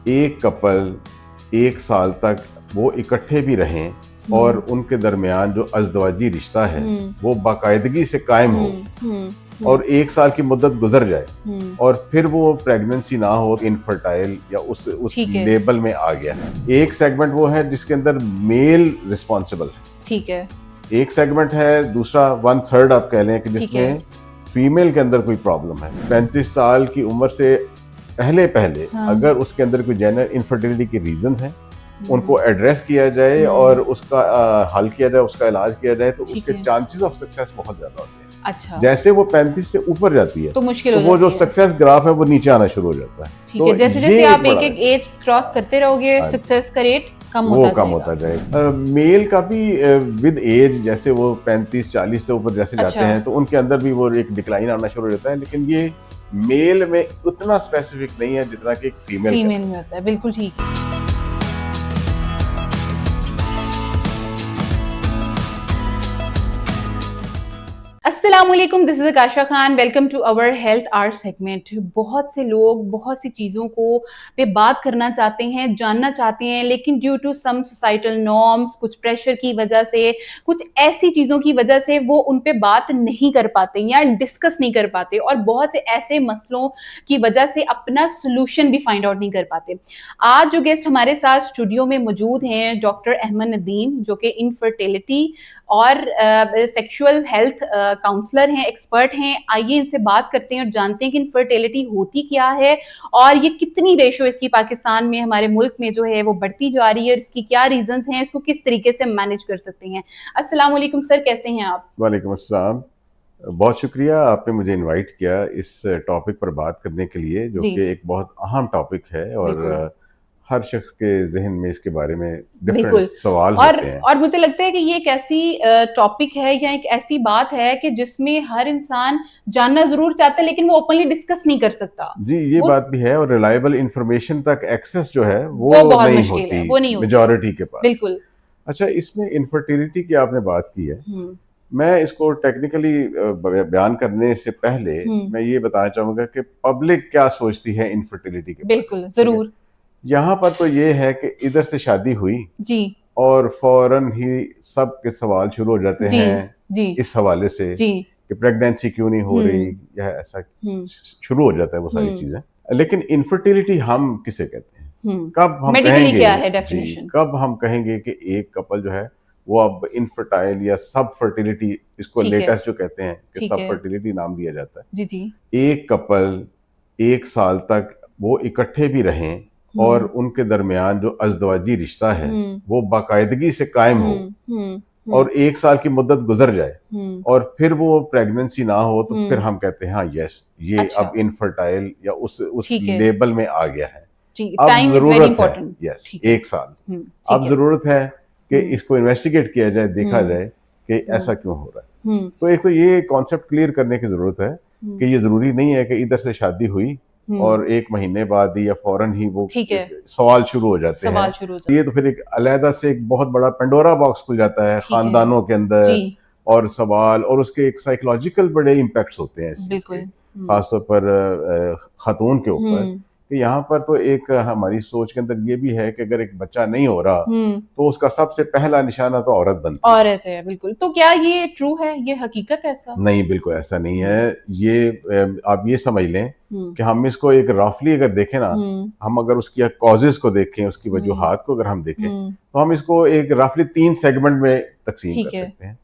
एक कपल 1 साल तक वो इकट्ठे भी रहें और उनके दरमियान जो अज़दवाजी रिश्ता है वो बाकायदगी से कायम हो और 1 साल की मुद्दत गुजर जाए और फिर वो प्रेगनेंसी ना हो, इनफर्टाइल या उस ठीक है। लेबल में आ गया। एक सेगमेंट वो है जिसके अंदर मेल रिस्पॉन्सिबल है, ठीक है। एक सेगमेंट है, दूसरा 1/3 आप कह लें कि ठीक है। जिसमें फीमेल के अंदर कोई प्रॉब्लम है। 35 साल की उम्र से पहले पहले हाँ। अगर उसके अंदर कोई जेनर इनफर्टिलिटी के रीजंस हैं उनको एड्रेस किया जाए और उसका हल किया जाए, उसका इलाज किया जाए तो ठीक उसके है। चांसेस ऑफ सक्सेस बहुत ज्यादा होते हैं। अच्छा। जैसे वो 35 से ऊपर जाती है तो मुश्किल तो हो वो जो जाती है। सक्सेस ग्राफ है वो नीचे आना शुरू हो जाता है। ठीक है, जैसे ये जैसे आप बड़ा एक एक एज क्रॉस करते रहोगे हाँ। सक्सेस का रेट कम वो होता कम जाएगा। होता जाएगा। मेल का भी विद एज जैसे वो 35-40 से ऊपर जैसे जाते अच्छा। हैं तो उनके अंदर भी वो एक डिक्लाइन आना शुरू हो जाता है, लेकिन ये मेल में उतना स्पेसिफिक नहीं है जितना कि एक फीमेल फीमेल में होता है, बिल्कुल ठीक है। अस्सलामुअलैकुम, this is Akasha Khan. Welcome to our health art segment. बहुत से लोग बहुत सी चीज़ों को पे बात करना चाहते हैं, जानना चाहते हैं, लेकिन due to some societal norms, कुछ प्रेशर की वजह से, कुछ ऐसी चीज़ों की वजह से वो उन पे बात नहीं कर पाते या डिस्कस नहीं कर पाते और बहुत से ऐसे मसलों की वजह से अपना सोल्यूशन भी फाइंड आउट नहीं कर पाते। आज जो गेस्ट हमारे साथ स्टूडियो में मौजूद हैं, डॉक्टर अहमद नदीम, जो कि इनफर्टिलिटी और सेक्सुअल हेल्थ काउंसलर हैं, एक्सपर्ट हैं। आइए इनसे बात करते हैं और जानते हैं कि इनफर्टिलिटी होती क्या है और ये कितनी रेशो इसकी पाकिस्तान में, हमारे मुल्क में जो है वो बढ़ती जा रही है, इसकी क्या रीजंस हैं, इसको किस तरीके से मैनेज कर सकते हैं। अस्सलाम वालेकुम सर, कैसे हैं आप? वालेकुम अस्सलाम। बहुत शुक्रिया आपने मुझे इनवाइट किया इस टॉपिक पर बात करने के लिए, जो जी कि एक बहुत अहम टॉपिक है और बिल्कुल हर शख्स के जहन में इसके बारे में डिफरेंट बिल्कुल। सवाल और होते हैं। और मुझे लगता है कि ये एक ऐसी टॉपिक है या एक ऐसी बात है कि जिसमें हर इंसान जानना जरूर चाहता है लेकिन वो ओपनली डिस्कस नहीं कर सकता। जी, ये वो बात भी है और रिलायबल इंफॉर्मेशन तक एक्सेस जो है वो वो बहुत नहीं मुश्किल होती है, वो नहीं होती। मेजॉरिटी के पास। बिल्कुल। अच्छा, इसमें इनफर्टिलिटी की आपने बात की है, हम्म। मैं इसको टेक्निकली बयान करने से पहले हम्म। मैं ये बताना चाहूंगा कि पब्लिक क्या सोचती है इनफर्टिलिटी के बारे में। बिल्कुल ठीक है, जरूर। यहाँ पर तो ये है कि इधर से शादी हुई जी और फौरन ही सब के सवाल शुरू हो जाते जी हैं जी इस हवाले से जी। कि प्रेगनेंसी क्यों नहीं हो रही या ऐसा हम्म। शुरू हो जाता है वो सारी चीजें। लेकिन इनफर्टिलिटी हम किसे कहते हैं, कब हम मेडिकली कहेंगे, क्या है जी डेफिनेशन? कब हम कहेंगे कि एक कपल जो है वो अब इनफर्टाइल या सब फर्टिलिटी, इसको ठीक है। लेटेस्ट जो कहते हैं कि ठीक सब है। फर्टिलिटी नाम दिया जाता है। जी जी। एक कपल 1 साल तक वो इकट्ठे भी रहें और उनके दरमियान जो अज़दवाजी रिश्ता है वो बाकायदगी से कायम हो और 1 साल की मुद्दत गुजर जाए और फिर वो प्रेगनेंसी ना हो तो फिर हम कहते हैं हाँ यस, ये अच्छा। अब इनफर्टाइल या उस ठीक है। लेबल में आ गया है। जी, अब टाइम इज वेरी जरूरत है, इंपॉर्टेंट। यस, ठीक है। 1 साल। ठीक अब है। जरूरत है कि हम्म। इसको इन्वेस्टिगेट किया जाए, देखा जाए कि ऐसा क्यों हो रहा है। तो एक तो ये कॉन्सेप्ट क्लियर करने की जरूरत है कि ये जरूरी नहीं है कि इधर से शादी हुई और 1 महीने बाद ही या फौरन ही वो ठीक है। सवाल शुरू हो जाते हैं। सवाल शुरू हो जाता ये तो फिर एक अलहदा से एक बहुत बड़ा पेंडोरा बॉक्स खुल जाता है ठीक है। खानदानों के अंदर जी और सवाल, और उसके एक साइकोलॉजिकल बड़े इम्पैक्ट्स होते हैं इस चीज के, बिल्कुल। खासतौर पर खातून के ऊपर। कि यहाँ पर तो एक हमारी सोच के अंदर ये भी है कि अगर एक बच्चा नहीं हो रहा तो उसका सबसे पहला निशाना तो औरत बनती है। औरत है, बिल्कुल। तो क्या ये ट्रू है, ये हकीकत है ऐसा? नहीं, बिल्कुल ऐसा नहीं है। ये आप ये समझ लें हम्म। कि हम इसको एक रफली अगर देखें ना, हम अगर उसकी कॉजेज को देखें, उसकी वजूहात को अगर हम देखें तो हम इसको एक रफली 3 सेगमेंट में तकसीम ठीक कर है। सकते हैं।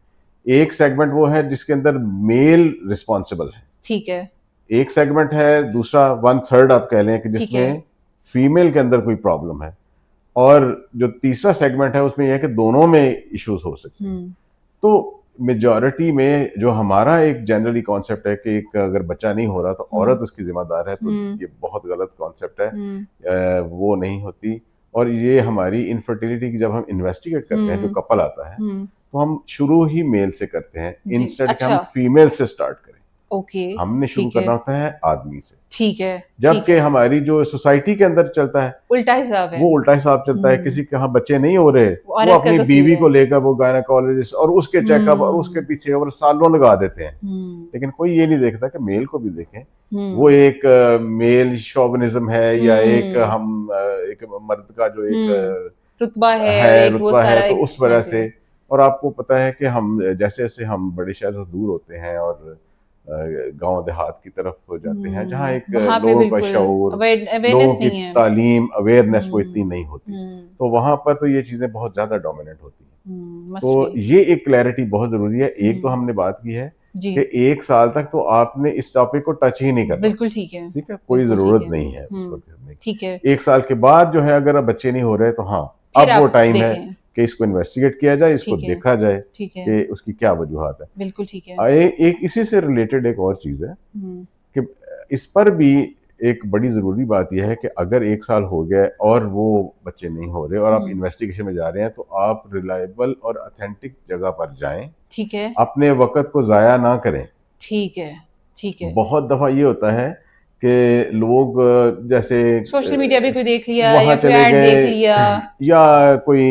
एक सेगमेंट वो है जिसके अंदर मेल रिस्पॉन्सिबल है, ठीक है। एक सेगमेंट है, दूसरा 1/3 आप कह लें कि ठीक है। जिसमें फीमेल के अंदर कोई प्रॉब्लम है, और जो तीसरा सेगमेंट है उसमें यह है कि दोनों में इश्यूज हो सकते हैं। तो मेजॉरिटी में जो हमारा एक जनरली कॉन्सेप्ट है कि एक अगर बच्चा नहीं हो रहा तो औरत उसकी जिम्मेदार है, तो ये बहुत गलत कॉन्सेप्ट है। वो नहीं होती। और ये हमारी इनफर्टिलिटी की जब हम इन्वेस्टिगेट करते हैं, जो कपल आता है तो हम शुरू ही मेल से करते हैं जी। इंस्टेड कि अच्छा। हम फीमेल से स्टार्ट करें। ओके, हमने शुरू ठीक है, करना होता है आदमी से, ठीक है, ठीक जबकि है। हमारी जो सोसाइटी के अंदर चलता है उल्टा हिसाब है। वो उल्टा हिसाब चलता है। किसी के यहाँ बच्चे नहीं हो रहे, वो वो औरत का अपनी कसूर बीवी है। को लेकर वो गायनेकोलॉजिस्ट और उसके चेकअप और उसके हम्म, पीछे और सालों लगा देते हैं। लेकिन कोई ये नहीं देखता कि मेल को भी देखें। वो एक मेल शोविनिज्म है या एक हम्म, हम एक मर्द का जो एक रुतबा है और है एक वो रुतबा है, सारा तो एक उस वजह हाँ जी। से। और आपको पता है कि हम जैसे जैसे हम बड़े शहर से दूर होते हैं और गांव देहात की तरफ हो जाते हैं जहाँ एक वहाँ पे लोगों का बिल्कुल शऊर, अवेयरनेस लोगों की नहीं है। तालीम, अवेयरनेस वो इतनी हम्म, नहीं होती, तो वहां पर तो ये चीजें बहुत ज्यादा डोमिनेट होती हैं। मस्ट तो बी। ये एक क्लैरिटी बहुत जरूरी है। एक तो हमने बात की है जी, कि 1 साल तक तो आपने इस टॉपिक को टच ही नहीं करना, बिल्कुल ठीक है, ठीक है, कोई बिल्कुल ठीक जरूरत है। नहीं है उसको करने की। ठीक है, 1 साल के बाद जो है अगर अब बच्चे नहीं हो रहे तो हाँ, फिर अब वो आप टाइम है देखें। कि इसको इन्वेस्टिगेट किया जाए, इसको ठीक है, देखा जाए ठीक है, कि उसकी क्या वजूहत है। बिल्कुल ठीक है। एक इसी से रिलेटेड एक और चीज है हम्म, कि इस पर भी एक बड़ी ज़रूरी बात यह है कि अगर 1 साल हो गया और वो बच्चे नहीं हो रहे और आप इन्वेस्टिगेशन में जा रहे हैं, तो आप रिलायबल और ऑथेंटिक जगह पर जाएं, ठीक है, अपने वक़्त को ज़ाया ना करें। ठीक है, ठीक है। बहुत दफ़ा ये होता है कि लोग जैसे सोशल मीडिया पे कोई देख लिया वहाँ या कोई चले ऐड देख गए लिया। या कोई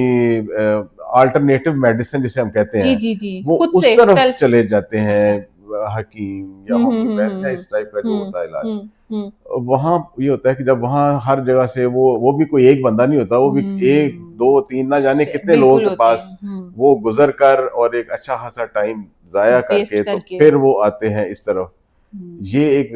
अल्टरनेटिव मेडिसिन जिसे हम कहते जी, हैं, जी, जी, वो खुद उस से तरफ सेल्फ। चले जाते हैं, अच्छा। हकीम या होम्योपैथ या इस टाइप का जो हुँ, होता है इलाज। हुँ, हुँ, वहाँ ये होता है कि जब वहाँ हर जगह से वो भी कोई एक बंदा नहीं होता, वो भी 1, 2, 3 ना जाने कितने लोगों बिल्कुल के होते पास हैं। वो गुज़र कर और एक अच्छा खासा टाइम ज़ाया वेस्ट करके तो करके। फिर वो आते हैं इस तरफ। हुँ, ये एक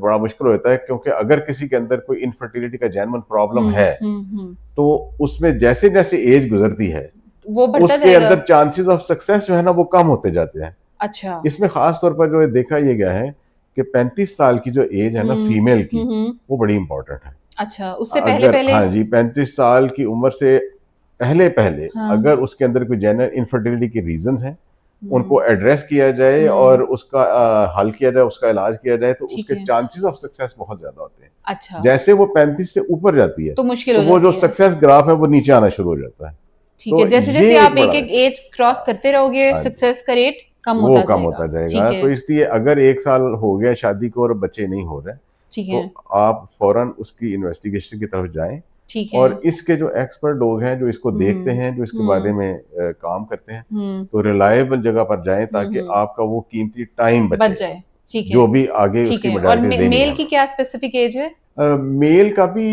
बड़ा मुश्किल होता है, क्योंकि अगर किसी के अंदर कोई इनफर्टिलिटी का जेन्युइन प्रॉब्लम है, हुँ। तो उसमें जैसे-जैसे एज गुज़रती है, वो बढ़ता उसके जाएगा। अंदर चांसेस ऑफ सक्सेस जो है ना वो कम होते जाते हैं। अच्छा। इसमें खास तौर पर जो देखा ये गया है कि 35 साल की जो एज है ना फीमेल की, हुँ। वो बड़ी इंपॉर्टेंट है। अच्छा, उससे अगर पहले-पहले। हाँ जी, 35 साल की उम्र से पहले-पहले हाँ। अगर उसके अंदर कोई जेन्युइन इनफर्टिलिटी के रीज़न्स हैं, उनको हुँ, एड्रेस किया जाए और उसका हल किया जाए, उसका इलाज किया जाए, तो ठीक उसके है। चांसेस ऑफ सक्सेस बहुत ज़्यादा होते हैं। अच्छा, जैसे वो 35 से ऊपर जाती है, तो मुश्किल तो हो वो जो जाती है। सक्सेस ग्राफ है वो नीचे आना शुरू हो जाता है। ठीक है, तो जैसे-जैसे ये आप एक बड़ा एक-एक ऐसे एज क्रॉस करते रहोगे, हाँ जी, सक्सेस का रेट कम वो होता कम जाएगा। होता ठीक जाएगा। है, तो इसलिए अगर 1 साल हो गया शादी को और बच्चे नहीं हो रहे, ठीक तो है, आप फौरन उसकी इन्वेस्टिगेशन की तरफ जाएँ। ठीक है। और इसके जो एक्सपर्ट लोग हैं, जो इसको देखते हुँ, हैं, जो इसके बारे हुँ, में काम करते हैं, हुँ, तो रिलायबल जगह पर जाएँ ताकि हुँ। आपका वो कीमती टाइम बच बचे, जाए, ठीक जो है, भी आगे ठीक उसकी है। और मॉडलिटीज़ देनी है मेल की हमें। क्या स्पेसिफिक एज है? मेल का भी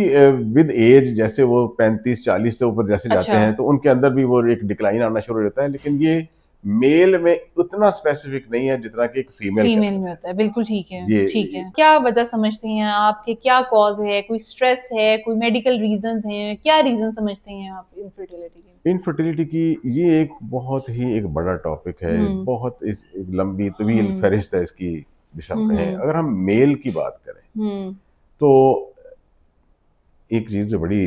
विद एज जैसे वो 35-40 से ऊपर जैसे जाते अच्छा, हैं, तो उनके अंदर भी वो एक डिक्लाइन आना शुरू हो जाता है, लेकिन ये मेल में उतना स्पेसिफिक नहीं है जितना कि एक फीमेल के फीमेल अंदर में है। होता है, बिल्कुल ठीक है, ये ठीक है। क्या वजह समझते हैं आप कि क्या कॉज़ है? कोई स्ट्रेस है, कोई मेडिकल रीज़न्स हैं? क्या रीज़न समझते हैं आप इनफर्टिलिटी के? इनफर्टिलिटी की ये एक बहुत ही एक बड़ा टॉपिक है, हुँ, बहुत एक लंबी तवील हुँ, फहरिस्त है इसकी, जिसे हम कहें। हुँ, अगर हम मेल की बात करें, हुँ, तो एक चीज़ जो बड़ी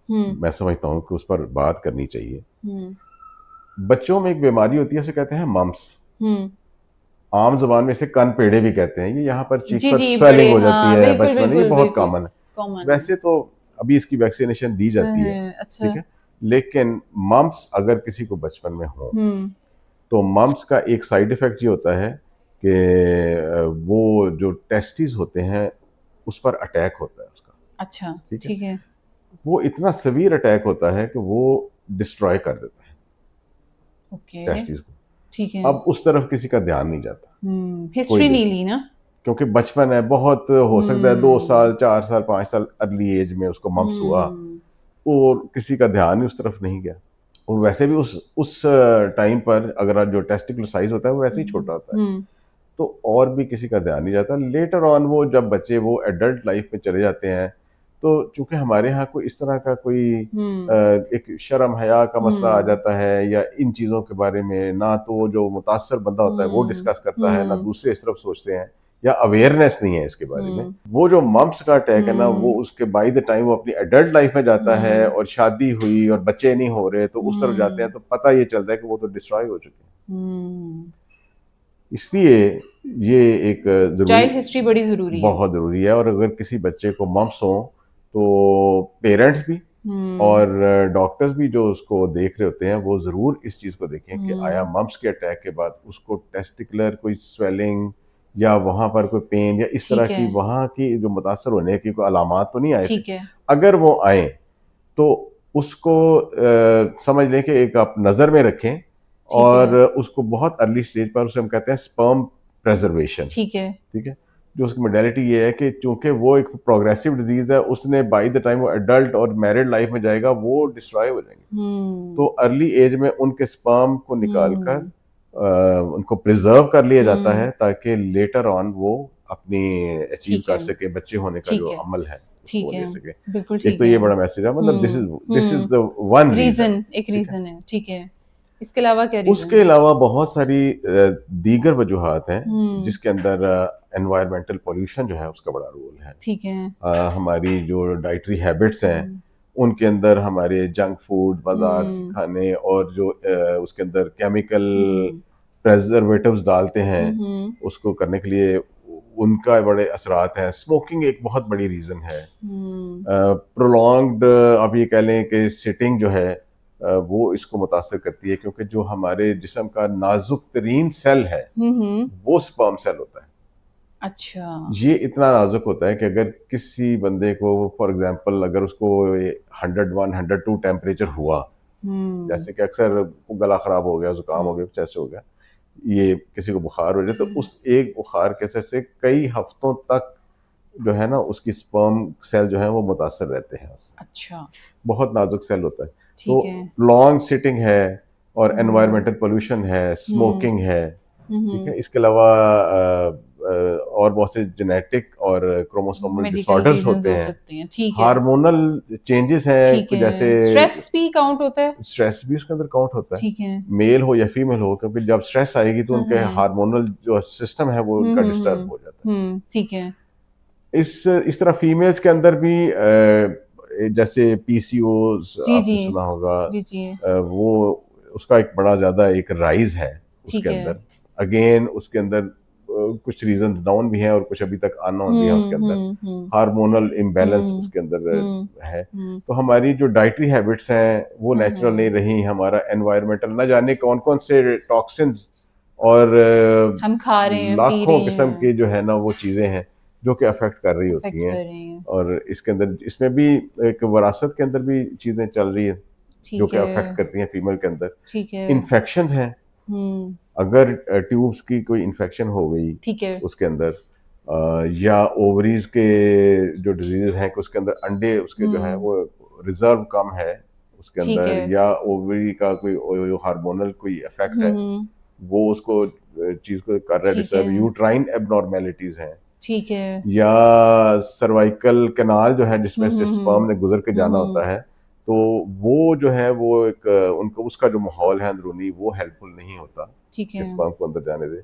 हुँ, मैं समझता हूँ कि उस पर बात करनी चाहिए। हुँ, बच्चों में एक बीमारी होती है, उसे कहते हैं मम्प्स। हुँ। आम ज़बान में इसे कान पेड़े भी कहते हैं। ये यहाँ पर चीख जी, पर जी, स्वेलिंग बड़े हो जाती हाँ, है बिल्कुल, बचपन में, ये बिल्कुल, बहुत बिल्कुल, कॉमन है। कॉमन है। वैसे तो अभी इसकी वैक्सीनेशन दी जाती है, अच्छा। ठीक है? लेकिन मम्प्स अगर किसी को बचपन में हो, हुँ, तो मम्प्स का एक साइड इफ़ेक्ट ये होता है कि वो जो टेस्टिस होते हैं, उस पर अटैक होता है उसका, अच्छा, ठीक है? ठीक है, वो इतना सीवियर अटैक होता है कि वो डिस्ट्रॉय कर देता है ओके, टेस्टिस को। ठीक है। अब उस तरफ किसी का ध्यान नहीं जाता, कोई हिस्ट्री नहीं देखता, ली ना? क्योंकि बचपन है, बहुत हो सकता है 2 हुँ, साल, 4 साल, 5 साल अर्ली एज में उसको मम्प्स हुआ हुँ, और किसी का ध्यान ही उस तरफ नहीं गया। और वैसे भी उस टाइम पर अगर जो टेस्टिकुलर साइज़ होता है, वो वैसे ही छोटा होता है। हुँ, तो और भी किसी का ध्यान नहीं जाता। लेटर ऑन वो जब बच्चे वो एडल्ट लाइफ में चले जाते हैं, तो चूँकि हमारे यहाँ कोई इस तरह का कोई हुँ, एक शर्म हया का मसला आ हुँ, जाता है, या इन चीज़ों के बारे में ना तो वो जो मुतासर बंदा होता है वो हुँ, डिस्कस करता है, ना हुँ, दूसरे इस तरफ सोचते हैं, या अवेयरनेस नहीं है इसके बारे में। हुँ, वो जो मम्प्स का अटैक है ना, वो हुँ, उसके बाय द टाइम वो अपनी एडल्ट लाइफ में जाता है हुँ, और शादी हुई और बच्चे नहीं हो रहे, तो उस तरफ जाते हैं, हुँ, तो पता ये चलता है कि वो तो डिस्ट्रॉय हो चुके हैं। हुँ। इसलिए ये एक ज़रूरी, चाइल्ड हिस्ट्री बड़ी ज़रूरी है। बहुत ज़रूरी है। और अगर किसी बच्चे को मम्प्स हो, तो पेरेंट्स भी हुँ, और डॉक्टर्स भी जो उसको देख रहे होते हैं, वो ज़रूर इस चीज़ को देखें कि आया हुँ, मम्प्स के अटैक के बाद उसको टेस्टिकुलर कोई स्वेलिंग या वहाँ पर कोई पेन या इस तरह ठीक की है। वहाँ की जो मुतासर होने की कोई अलामात तो नहीं आए थे। ठीक है। अगर वो आए तो उसको समझ लें कि एक आप नज़र में रखें ठीक और है। उसको बहुत अर्ली स्टेज पर उसे हम कहते हैं स्पर्म प्रेजर्वेशन। ठीक है। ठीक है, जो उसकी मोडेलिटी ये है कि चूंकि वो एक प्रोग्रेसिव डिजीज है, उसने बाय द टाइम वो एडल्ट और मैरिड लाइफ में जाएगा वो डिस्ट्रॉय हो जाएंगे। तो अर्ली एज में उनके स्पर्म को निकाल कर उनको प्रिजर्व कर लिया जाता है ताकि लेटर ऑन वो अपनी अचीव ठीक कर है। सके, बच्चे होने का ठीक जो है। अमल है उसको ठीक वो ले है। सके। बिल्कुल एक ठीक तो ये है। बड़ा मैसेज है, मतलब this is the one reason. Reason एक ठीक है, रीज़न है। ठीक है। इसके अलावा क्या रीज़न उसके है? अलावा बहुत सारी दीगर वजूहात हैं हुँ। जिसके अंदर एनवायरमेंटल पोल्यूशन जो है उसका बड़ा रोल है। ठीक है। हमारी जो डाइटरी हैबिट्स हैं हुँ। उनके अंदर हमारे जंक फूड बाजार के हुँ। खाने और जो उसके अंदर केमिकल हुँ। प्रेजर्वेटिव्स डालते हैं हुँ, हुँ। उसको करने के लिए, उनका बड़े असरात हैं। स्मोकिंग एक बहुत बड़ी रीज़न है। हुँ। प्रोलॉन्ग्ड आप ये कह लें कि सिटिंग जो है वो इसको मुतासर करती है, क्योंकि जो हमारे जिस्म का नाजुक तरीन सेल है हुँ, हुँ। वो स्पर्म सेल होता है। अच्छा। ये इतना नाजुक होता है कि अगर किसी बंदे को फॉर एग्जांपल अगर उसको 101 102 टेम्परेचर हुआ, हुँ। जैसे कि अक्सर गला खराब हो गया, जुकाम हो हुँ। गया, कुछ ऐसे हो गया, ये किसी को बुखार हो जाए, तो उस एक बुखार के असर से कई हफ्तों तक जो है ना उसकी स्पर्म सेल जो है वो मुतासर रहते हैं उससे। अच्छा। बहुत नाजुक सेल होता है। तो ठीक है। लॉन्ग सिटिंग है और हुँ। एनवायरमेंटल पोल्यूशन है, हुँ। स्मोकिंग है, हुँ, ठीक हुँ। है। इसके अलावा और बहुत से जेनेटिक और क्रोमोसोमल मेडिकल डिसऑर्डर्स रीज़न्स होते हो हैं, सकते हैं। ठीक है। हार्मोनल चेंजेस हैं ठीक कुछ, जैसे है। स्ट्रेस भी काउंट होता है? स्ट्रेस भी उसके अंदर काउंट होता है, ठीक है। मेल हो या फीमेल हो, क्योंकि जब स्ट्रेस आएगी तो हाँ, उनके हाँ। हार्मोनल जो सिस्टम है वो हुँ, उनका हुँ, डिस्टर्ब हुँ। हो जाता है। ठीक है। इस तरह फीमेल्स के अंदर भी जैसे पीसीओएस जी, जी। आपने सुना होगा, जी, जी। वो उसका एक बड़ा ज़्यादा एक राइज है उसके ठीक है। अंदर। अगेन उसके अंदर कुछ रीजंस नोन भी हैं और कुछ अभी तक अननोन भी हैं हुँ, उसके अंदर। हुँ, हुँ। हार्मोनल इम्बैलेंस हुँ, उसके अंदर हुँ, है। हुँ। तो हमारी जो डाइटरी हैबिट्स हैं वो हाँ, नेचुरल नहीं हाँ। रही, हमारा एनवायरमेंटल न जाने कौन कौन से टॉक्सिन्स और हम खा रहे हैं, पी लाखों रहे किस्म हैं, की जो है ना वो चीज़ें हैं जो कि अफेक्ट कर रही होती अफ़ेक्ट हैं। कर रही हैं। और इसके अंदर इसमें भी एक विरासत के अंदर भी चीज़ें चल रही हैं जो ठीक कि अफेक्ट है, करती हैं फीमेल के अंदर। ठीक है। इन्फेक्शंस हैं, हुँ। अगर ट्यूब्स की कोई इन्फेक्शन हो गई ठीक है। उसके अंदर, या ओवरीज के जो डिजीज़ हैं कि उसके अंदर अंडे उसके जो है हुँ। वो रिजर्व कम है उसके ठीक अंदर, है। या ओवरी का कोई हार्मोनल कोई इफेक्ट हुँ, है हुँ। वो उसको चीज़ को कर रहा है ठीक है, डिस्टर्ब, यूट्राइन एबनॉर्मेलिटीज़ हैं, ठीक है। या सर्वाइकल कैनाल जो है हुँ, जिसमें से हुँ, स्पर्म हुँ। ने गुजर के हुँ, जाना हुँ। होता है, तो वो जो है वो एक उनको उसका जो माहौल है अंदरूनी वो हेल्पफुल नहीं होता ठीक कि है। स्पर्म को अंदर जाने दे।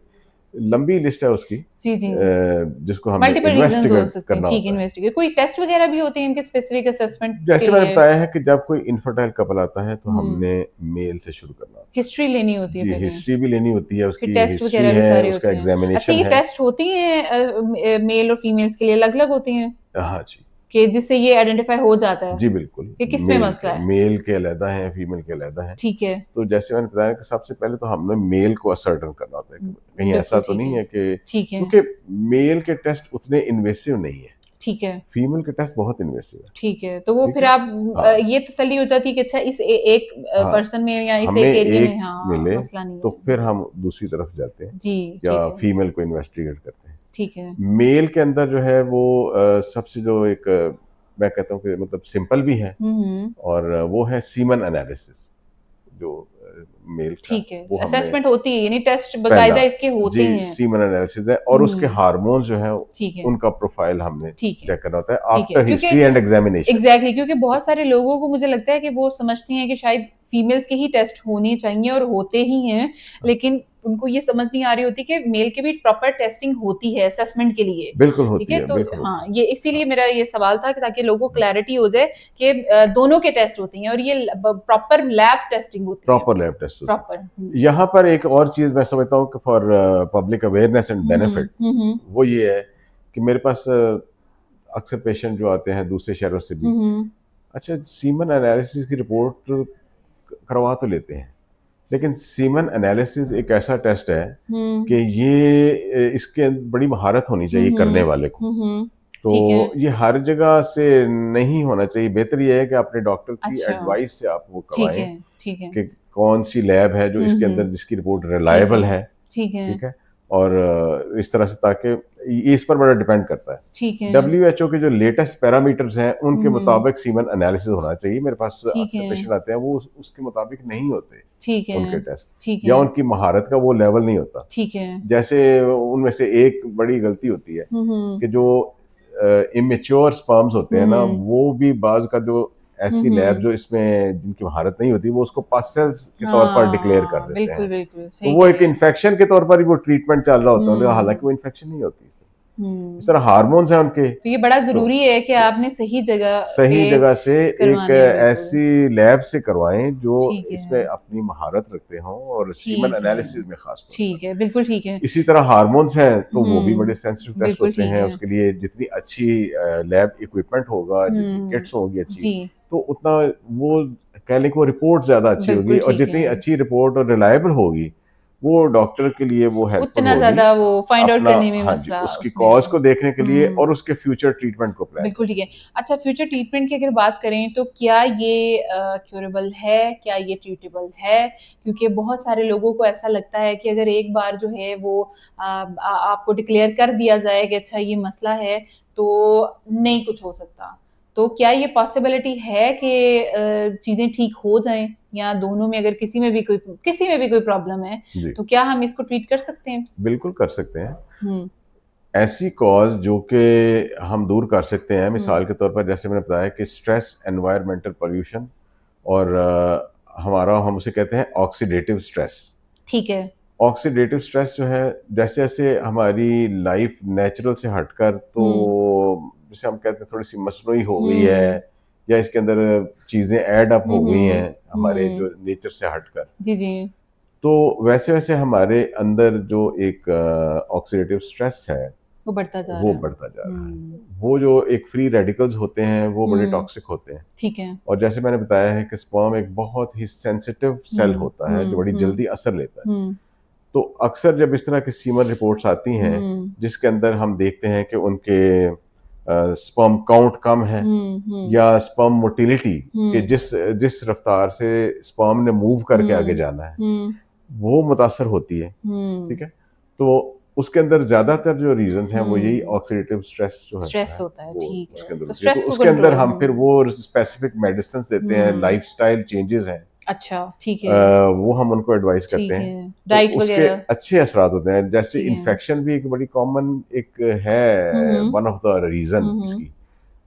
लंबी लिस्ट है उसकी, जी, जी। जिसको हमने मल्टीपल रीज़न्स हो इन्वेस्टिगेट सकते हैं। करना ठीक है, होता है। इन्वेस्टिगेट कोई टेस्ट वग़ैरह भी होते हैं इनके स्पेसिफिक असेसमेंट के जैसे मैंने लिए? बताया है कि जब कोई इनफर्टाइल कपल आता है तो हुँ। हमने मेल से शुरू करना होता हिस्ट्री लेनी होती है है जी। पहले? हिस्ट्री भी लेनी होती है, फिर उसकी टेस्ट हिस्ट्री वग़ैरह भी है, सारे उसका होते हैं। अच्छा एग्जामिनेशन ये है। टेस्ट होती हैं मेल और फीमेल्स के लिए अलग-अलग होती हैं? हाँ जी, कि जिससे ये आइडेंटिफ़ाई हो जाता है जी बिल्कुल। कि किसमें मसला है? मेल के अलहदा हैं, फीमेल के अलहदा हैं। ठीक है। तो जैसे मैंने बताया कि सबसे पहले तो हमने मेल को असर्टेन करना होता है कि कहीं ऐसा बिल्कुल तो ठीक नहीं है। है कि, ठीक है, क्योंकि मेल के टेस्ट उतने इन्वेसिव नहीं है, ठीक है, फीमेल के टेस्ट बहुत इन्वेसिव है। ठीक है। तो वो ठीक फिर है, आप हाँ ये तसल्ली हो जाती है कि अच्छा इस एक हाँ, पर्सन में या इस हमें एक एरिया में एक हाँ, मिले मसला नहीं तो है। फिर हम दूसरी तरफ जाते हैं जी, या ठीक है, फीमेल को इन्वेस्टिगेट करते हैं। ठीक है। मेल के अंदर जो है वो सबसे जो एक मैं कहता हूँ कि मतलब सिंपल भी है, हुँ, हुँ। और वो है सीमन एनालिसिस जो मेल का, ठीक है। वो हमने असेसमेंट होती है यानी टेस्ट पहला बाकायदा इसके होते जी हैं। सीमन एनालिसिस है, और उसके हुँ, हार्मोन्स जो है ठीक है, उनका प्रोफाइल हमने ठीक है, चेक करना होता है ठीक है। आफ्टर क्योंकि हिस्ट्री एंड एग्जामिनेशन। एग्ज़ैक्टली क्योंकि बहुत सारे लोगों को मुझे लगता है कि वो समझती हैं कि शायद फीमेल्स के ही टेस्ट होने चाहिए और होते ही हैं, लेकिन उनको ये समझ नहीं आ रही होती कि मेल की भी प्रॉपर टेस्टिंग होती है असेसमेंट के लिए। बिल्कुल ठीक होती है? है, तो बिल्कुल होती हाँ, है। ये इसीलिए हाँ, मेरा ये सवाल था कि ताकि लोगों को क्लैरिटी हो जाए कि दोनों के टेस्ट होते हैं और ये प्रॉपर लैब टेस्टिंग होती है। प्रॉपर लैब टेस्ट होती प्रॉपर। है। यहाँ पर एक और चीज़ मैं समझता हूँ कि for public awareness and hmm, hmm. Benefit, hmm, hmm. वो ये है कि मेरे पास अक्सर पेशेंट जो आते हैं दूसरे शहरों से भी, हुँ, हुँ। अच्छा सीमन एनालिसिस की रिपोर्ट करवा तो लेते हैं, लेकिन सीमन एनालिसिस एक ऐसा टेस्ट है हम्म कि ये इसके बड़ी महारत होनी चाहिए करने वाले को। तो ठीक है। ये हर जगह से नहीं होना चाहिए। बेहतर ये है कि अपने डॉक्टर की अच्छा, एडवाइस से आप वो ठीक करवाएं है, ठीक है। कि कौन सी लैब है जो इसके अंदर जिसकी रिपोर्ट ठीक है, रिलायबल है। ठीक है, ठीक है। और इस तरह से, ताकि ये इस पर बड़ा डिपेंड करता है। ठीक है। WHO के जो लेटेस्ट पैरामीटर्स हैं उनके हम्म मुताबिक सीमन एनालिसिस होना चाहिए। मेरे पास ठीक अक्सर है, पेशेंट आते हैं, वो उसके मुताबिक नहीं होते ठीक है, उनके टेस्ट, ठीक या है, उनकी महारत का वो लेवल नहीं होता। ठीक है। जैसे उनमें से एक बड़ी गलती होती है हम्म कि जो इमेच्योर स्पर्म्स होते हैं ना, हम्म वो भी बाज का जो ऐसी लैब हम्म जो इसमें जिनकी महारत नहीं होती, वो उसको पस सेल्स के तौर पर डिक्लेयर कर हाँ, देते बिल्कुल हैं। बिल्कुल तो सही वो कह एक रहे हैं। इन्फेक्शन के तौर पर ही वो ट्रीटमेंट चल रहा होता है, हालांकि हम्म वो इन्फेक्शन नहीं होती। इस हम्म तरह हार्मोन्स हैं उनके। तो ये बड़ा तो जरूरी है कि आपने सही जगह पे सही जगह से एक करवाने हैं, बिल्कुल। ऐसी लैब से करवाएं जो ठीक इसमें है, अपनी महारत रखते हों, और सीमन ठीक है, एनालिसिस में खास तौर पर। ठीक है, बिल्कुल ठीक है। इसी तरह हार्मोन्स हैं, तो वो भी बड़े सेंसिटिव टेस्ट बिल्कुल होते ठीक हैं। है। उसके लिए जितनी अच्छी लैब इक्विपमेंट होगा, जितनी हम्म किट्स होंगी अच्छी, जी, तो उतना वो कह लें कि वो रिपोर्ट ज़्यादा अच्छी होगी, बिल्कुल और ठीक जितनी है। अच्छी रिपोर्ट और रिलायबल होगी, वो डॉक्टर के लिए वो हेल्पफुल उतना होगी ज्यादा वो फाइंड आउट अपना, करने में हाँ जी, मसला उसकी उसमें कॉज को देखने के लिए हम्म और उसके फ्यूचर ट्रीटमेंट को प्लान बिल्कुल ठीक करने है। अच्छा, फ्यूचर ट्रीटमेंट की अगर बात करें तो क्या ये क्यूरेबल है, क्या ये ट्रीटेबल है? क्योंकि बहुत सारे लोगों को ऐसा लगता है कि अगर एक बार जो है वो आपको डिक्लेयर कर दिया जाए कि अच्छा ये मसला है, तो नहीं कुछ हो सकता। तो क्या ये पॉसिबिलिटी है कि चीजें ठीक हो जाएं, या दोनों में अगर किसी में भी कोई प्रॉब्लम है, में। जी, तो क्या हम इसको ट्रीट कर सकते हैं? बिल्कुल कर सकते हैं। हम्म ऐसी कॉज जो कि हम दूर कर सकते हैं, हम्म मिसाल के तौर पर जैसे मैंने बताया कि स्ट्रेस, एनवायरमेंटल पोल्यूशन, और हमारा, हम उसे कहते हैं ऑक्सीडेटिव स्ट्रेस। ठीक है। ऑक्सीडेटिव स्ट्रेस जो है, जैसे जैसे हमारी लाइफ नेचुरल से हटकर, तो हम्म जैसे हम कहते हैं थोड़ी सी मसनूई हो गई है, हम्म या इसके अंदर चीज़ें ऐड अप हो गई हैं हमारे हम्म जो नेचर से हटकर, जी जी तो वैसे वैसे हमारे अंदर जो एक ऑक्सीडेटिव स्ट्रेस है वो बढ़ता जा वो रहा है। बढ़ता जा रहा है। वो जो एक फ्री रेडिकल्स होते हैं वो बड़े हम्म टॉक्सिक होते हैं। ठीक है। और जैसे मैंने बताया है कि स्पर्म एक बहुत ही सेंसिटिव सेल होता है जो बड़ी हम्म जल्दी असर लेता है। हम्म तो अक्सर जब इस तरह की सीमन रिपोर्ट्स आती हैं हम्म जिसके अंदर हम देखते हैं कि उनके स्पर्म काउंट कम है, हम्म या स्पर्म मोटिलिटी, कि हम्म जिस जिस रफ्तार से स्पर्म ने मूव करके आगे हम्म जाना है हम्म वो मुतासर होती है। हम्म ठीक है। तो उसके अंदर ज्यादातर जो रीजंस हैं वो यही हम्म ऑक्सीडेटिव स्ट्रेस जो होता स्ट्रेस है होता है, वो ठीक उसके है। अंदर तो होती है। तो स्ट्रेस को उसके अंदर कंट्रोल हम फिर वो स्पेसिफिक मेडिसिन देते हैं, हम्म लाइफस्टाइल चेंजेस हैं, अच्छा, ठीक अ, है, वो हम उनको एडवाइस करते ठीक हैं। है। तो डाइट उसके वगैरह अच्छे असरात होते हैं। जैसे ठीक है। इन्फेक्शन भी एक बड़ी कॉमन एक है, हम्म वन ऑफ द रीजन हम्म इसकी।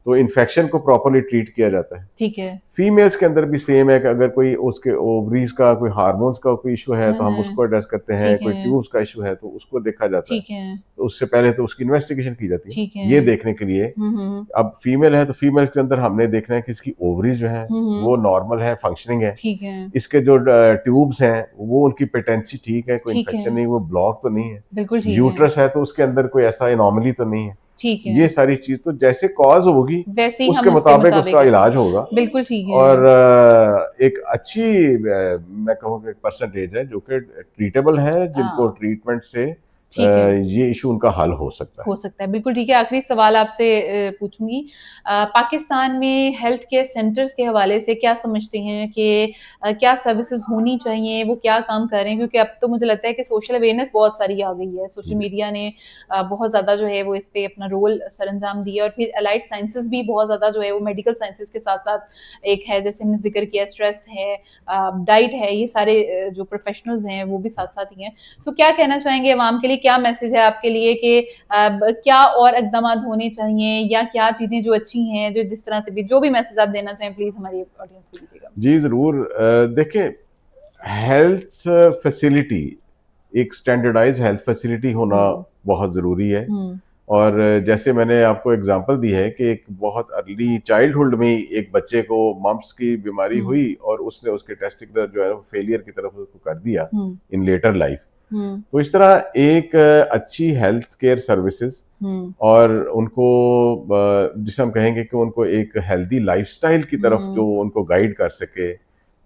तो इन्फेक्शन को प्रॉपरली ट्रीट किया जाता है। ठीक है। फीमेल्स के अंदर भी सेम है कि अगर कोई उसके ओवरीज का कोई हार्मोन्स का कोई इशू है तो हम उसको एड्रेस करते हैं, ठीक कोई है, ट्यूब्स का इशू है तो उसको देखा जाता है। ठीक है, तो उससे पहले तो उसकी इन्वेस्टिगेशन की जाती है ठीक है। ये देखने के लिए। हम्म अब फीमेल है तो फीमेल के अंदर हमने देखना है कि इसकी ओवरीज जो है हम्म वो नॉर्मल है, फंक्शनिंग है। ठीक है, इसके जो ट्यूब्स हैं वो उनकी पेटेंसी ठीक है, कोई ठीक है। इन्फेक्शन नहीं, वो ब्लॉक तो नहीं है। बिल्कुल ठीक है, यूट्रस है तो उसके अंदर कोई ऐसा एनॉमली तो नहीं है। ठीक है। ये सारी चीज तो जैसे कॉज होगी वैसे ही हम उसके उसके मुताबिक मुताबिक उसका इलाज होगा। बिल्कुल ठीक है। और एक अच्छी मैं कहूँगा परसेंटेज है जो कि ट्रीटेबल है, जिनको हाँ, ट्रीटमेंट से ठीक है। ये इशू उनका हल हो सकता है। हो सकता है, बिल्कुल ठीक है। आखिरी सवाल आपसे पूछूंगी। पाकिस्तान में हेल्थ केयर सेंटर्स के हवाले से क्या समझते हैं कि क्या सर्विसेज होनी चाहिए, वो क्या काम कर रहे हैं? क्योंकि अब तो मुझे लगता है कि सोशल अवेयरनेस बहुत सारी आ गई है, सोशल जी मीडिया ने बहुत ज़्यादा जो है वो इस पे अपना रोल सरअंजाम दिया, और फिर अलाइड साइंसेस भी बहुत ज़्यादा जो है वो मेडिकल साइंसेस के साथ-साथ एक है, जैसे हमने ज़िक्र किया, स्ट्रेस है, डाइट है, ये सारे जो प्रोफेशनल्स हैं वो भी साथ-साथ ही हैं। सो क्या कहना चाहेंगे अवाम के लिए, क्या मैसेज है आपके लिए कि क्या और इकदाम होने चाहिए, या क्या चीजें जो अच्छी हैं, जो जिस तरह से भी जो भी मैसेज आप देना चाहें, प्लीज हमारी ऑडियंस को दीजिएगा। जी जरूर। देखें, हेल्थ फैसिलिटी, एक स्टैंडर्डाइज हेल्थ फैसिलिटी होना हम्म बहुत ज़रूरी है। हम्म और जैसे मैंने आपको एग्जांपल दी है कि एक बहुत अर्ली चाइल्डहुड में ही एक बच्चे को मम्प्स की बीमारी हम्म हुई और उसने उसके टेस्टिकुलर जो है फेलियर की तरफ उसको कर दिया हम्म इन लेटर लाइफ। हम्म तो इस तरह एक अच्छी हेल्थ केयर सर्विसेज, हम्म और उनको जिसे हम कहेंगे कि उनको एक हेल्दी लाइफस्टाइल की तरफ जो उनको गाइड कर सके,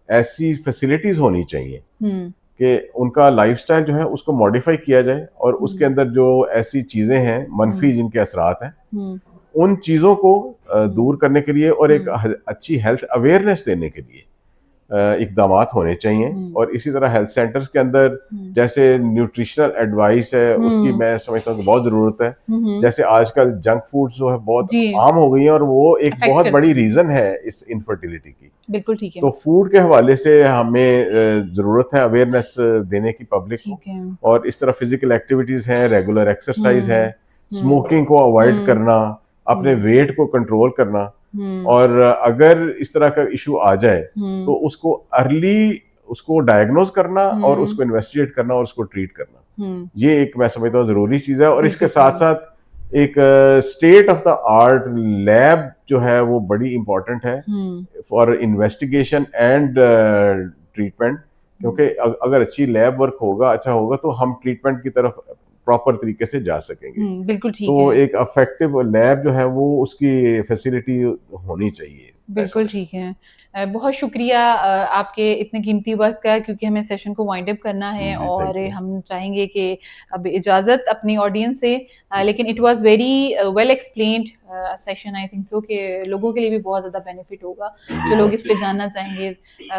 ऐसी फैसिलिटीज होनी चाहिए कि उनका लाइफस्टाइल जो है उसको मॉडिफाई किया जाए और उसके अंदर जो ऐसी चीजें हैं मनफी जिनके असरात हैं उन चीजों को दूर करने के लिए और एक अच्छी हेल्थ अवेयरनेस देने के लिए इकदामात होने चाहिए। और इसी तरह हेल्थ सेंटर्स के अंदर जैसे न्यूट्रिशनल एडवाइस है उसकी मैं समझता हूँ कि बहुत ज़रूरत है। जैसे आजकल जंक फूड जो है बहुत आम हो गई है और वो एक बहुत बड़ी रीज़न है इस इनफर्टिलिटी की। बिल्कुल ठीक है। तो फूड के हवाले से हमें ज़रूरत है अवेयरनेस देने की पब्लिक को। और इस तरह फिजिकल एक्टिविटीज़ हैं, रेगुलर एक्सरसाइज है, स्मोकिंग को अवॉइड करना, अपने वेट को कंट्रोल करना। और अगर इस तरह का इशू आ जाए तो उसको अर्ली उसको डायग्नोज करना और उसको इन्वेस्टिगेट करना और उसको ट्रीट करना, ये एक मैं समझता हूँ जरूरी चीज है। और इसके साथ साथ एक state of the art lab जो है वो बड़ी इंपॉर्टेंट है फॉर इन्वेस्टिगेशन एंड ट्रीटमेंट, क्योंकि अगर अच्छी लैब वर्क होगा, अच्छा होगा, तो हम ट्रीटमेंट की तरफ प्रॉपर तरीके से जा सकेंगे। बिल्कुल ठीक तो है। एक अफेक्टिव लैब जो है वो उसकी फैसिलिटी होनी चाहिए। बिल्कुल ठीक है। बहुत शुक्रिया आपके इतने कीमती वक्त का, क्योंकि हमें सेशन को वाइंड अप करना है और हम चाहेंगे कि अब इजाज़त अपनी ऑडियंस से, लेकिन it was very well explained session. I think so कि लोगों के लिए भी बहुत ज़्यादा बेनिफिट होगा जो लोग इस पे जानना चाहेंगे,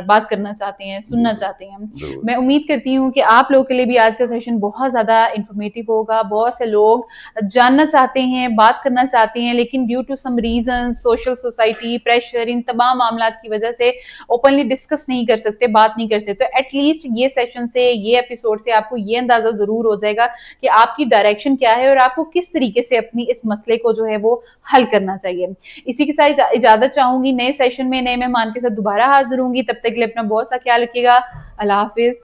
बात करना चाहते हैं, सुनना चाहते हैं। मैं उम्मीद करती हूँ कि आप लोगों के लिए भी आज का सेशन बहुत ज़्यादा इंफॉर्मेटिव होगा। बहुत से लोग जानना चाहते हैं, बात करना चाहते हैं, लेकिन due to some reason, social, society, pressure, इन तमाम मामला की वजह से ओपनली डिस्कस नहीं कर सकते, बात नहीं कर सकते। तो एटलीस्ट ये सेशन से, ये एपिसोड से आपको ये अंदाजा जरूर हो जाएगा कि आपकी डायरेक्शन क्या है और आपको किस तरीके से अपनी इस मसले को जो है वो हल करना चाहिए। इसी के साथ इजाजत चाहूंगी, नए सेशन में नए मेहमान के साथ दोबारा हाजिर होंगी। तब तक के लिए अपना बहुत सा ख्याल रखिएगा। अल्लाह हाफिज।